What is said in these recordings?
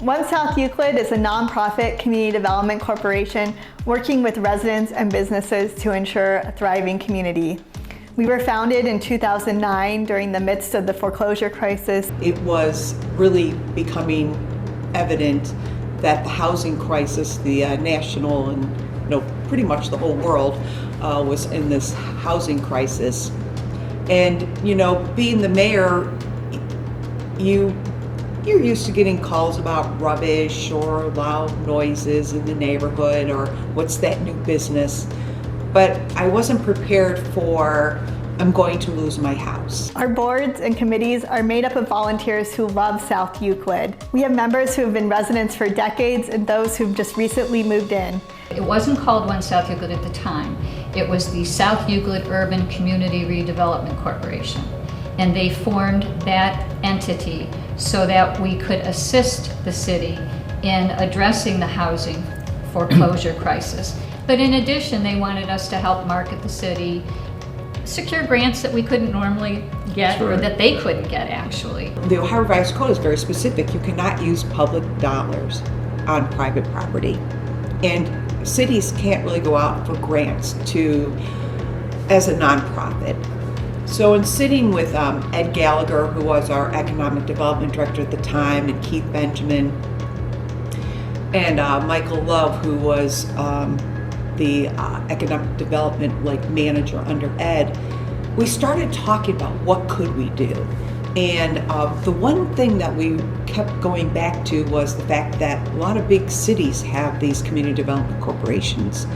One South Euclid is a nonprofit community development corporation working with residents and businesses to ensure a thriving community. We were founded in 2009 during the midst of the foreclosure crisis. It was really becoming evident that the housing crisis, the national and pretty much the whole world was in this housing crisis. And being the mayor, you're used to getting calls about rubbish or loud noises in the neighborhood or what's that new business. But I wasn't prepared for, I'm going to lose my house. Our boards and committees are made up of volunteers who love South Euclid. We have members who have been residents for decades and those who've just recently moved in. It wasn't called One South Euclid at the time. It was the South Euclid Urban Community Redevelopment Corporation. And they formed that entity so that we could assist the city in addressing the housing foreclosure crisis. But in addition, they wanted us to help market the city, secure grants that we couldn't normally get or that they couldn't get actually. The Ohio Revised Code is very specific. You cannot use public dollars on private property. And cities can't really go out for grants as a nonprofit. So in sitting with Ed Gallagher, who was our economic development director at the time, and Keith Benjamin, and Michael Love, who was the economic development manager under Ed, we started talking about what could we do. And the one thing that we kept going back to was the fact that a lot of big cities have these community development corporations,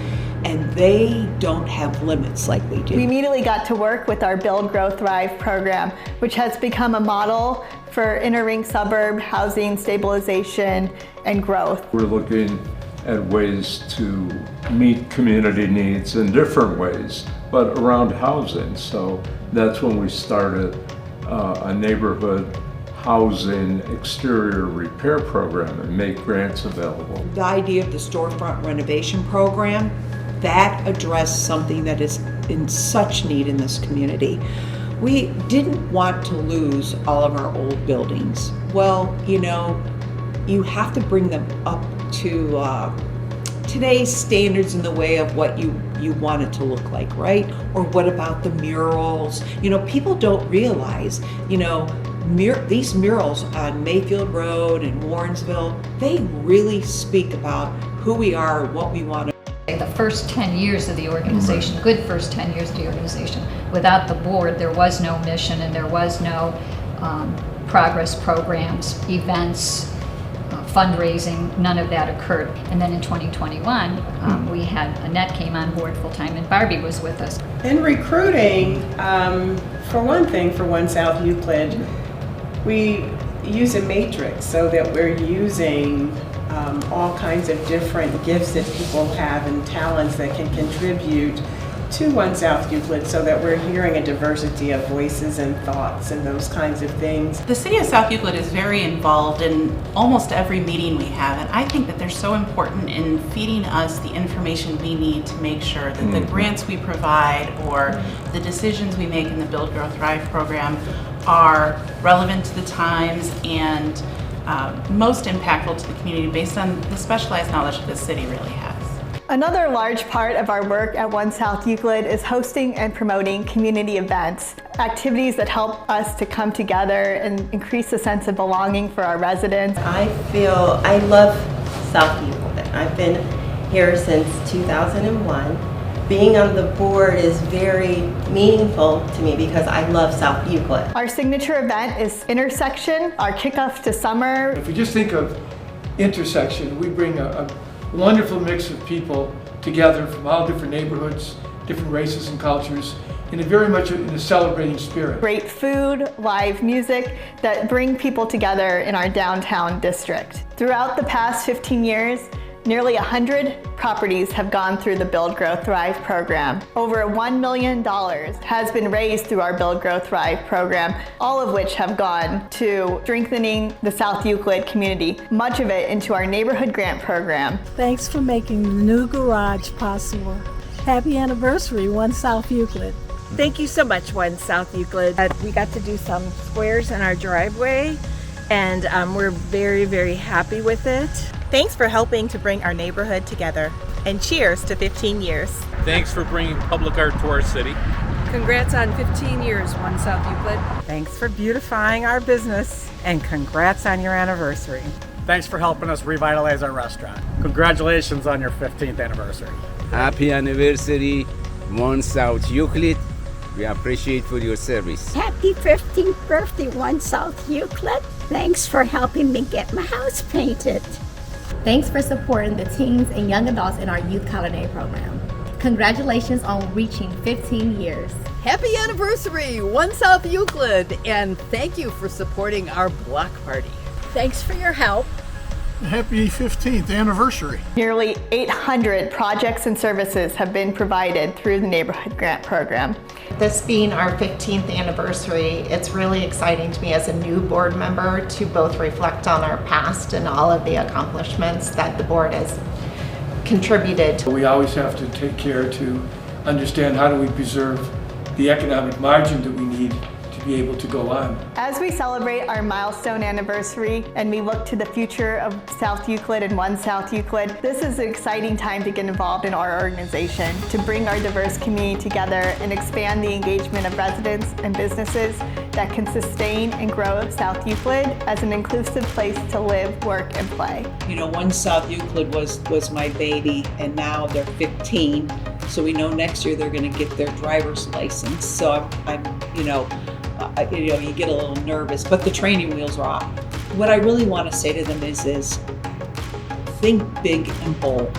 and they don't have limits like we do. We immediately got to work with our Build, Grow, Thrive program, which has become a model for inner ring suburb housing stabilization and growth. We're looking at ways to meet community needs in different ways, but around housing. So that's when we started a neighborhood housing exterior repair program and make grants available. The idea of the storefront renovation program, that addressed something that is in such need in this community. We didn't want to lose all of our old buildings. Well, you have to bring them up to today's standards in the way of what you want it to look like, right? Or what about the murals? People don't realize, these murals on Mayfield Road and Warrensville, they really speak about who we are and what we want to. The first 10 years of the organization, good first 10 years of the organization, without the board, there was no mission and there was no progress programs, events, fundraising, none of that occurred. And then in 2021, we had Annette came on board full-time and Barbie was with us. In recruiting, for one thing, for One South Euclid, we use a matrix so that we're using all kinds of different gifts that people have and talents that can contribute to One South Euclid so that we're hearing a diversity of voices and thoughts and those kinds of things. The City of South Euclid is very involved in almost every meeting we have, and I think that they're so important in feeding us the information we need to make sure that the grants we provide or the decisions we make in the Build, Grow, Thrive program are relevant to the times and most impactful to the community based on the specialized knowledge that the city really has. Another large part of our work at One South Euclid is hosting and promoting community events, activities that help us to come together and increase the sense of belonging for our residents. I love South Euclid. I've been here since 2001. Being on the board is very meaningful to me because I love South Euclid. Our signature event is Intersection, our kickoff to summer. If we just think of intersection, we bring a wonderful mix of people together from all different neighborhoods, different races and cultures, in a very much in a celebrating spirit. Great food, live music that bring people together in our downtown district. Throughout the past 15 years, nearly 100 properties have gone through the Build, Grow, Thrive program. Over $1 million has been raised through our Build, Grow, Thrive program, all of which have gone to strengthening the South Euclid community, much of it into our neighborhood grant program. Thanks for making the new garage possible. Happy anniversary, One South Euclid. Thank you so much, One South Euclid. We got to do some squares in our driveway, and we're very, very happy with it. Thanks for helping to bring our neighborhood together. And cheers to 15 years. Thanks for bringing public art to our city. Congrats on 15 years, One South Euclid. Thanks for beautifying our business, and congrats on your anniversary. Thanks for helping us revitalize our restaurant. Congratulations on your 15th anniversary. Happy anniversary, One South Euclid. We appreciate for your service. Happy 15th birthday, One South Euclid. Thanks for helping me get my house painted. Thanks for supporting the teens and young adults in our Youth Culinary Program. Congratulations on reaching 15 years. Happy anniversary, One South Euclid, and thank you for supporting our block party. Thanks for your help. Happy 15th anniversary. Nearly 800 projects and services have been provided through the Neighborhood Grant Program. This being our 15th anniversary, it's really exciting to me as a new board member to both reflect on our past and all of the accomplishments that the board has contributed. We always have to take care to understand how do we preserve the economic margin that we need to be able to go on. As we celebrate our milestone anniversary and we look to the future of South Euclid and One South Euclid, this is an exciting time to get involved in our organization, to bring our diverse community together and expand the engagement of residents and businesses that can sustain and grow South Euclid as an inclusive place to live, work, and play. You know, One South Euclid was my baby, and now they're 15, so we know next year they're going to get their driver's license. So I'm you get a little nervous, but the training wheels are off. What I really want to say to them is think big and bold.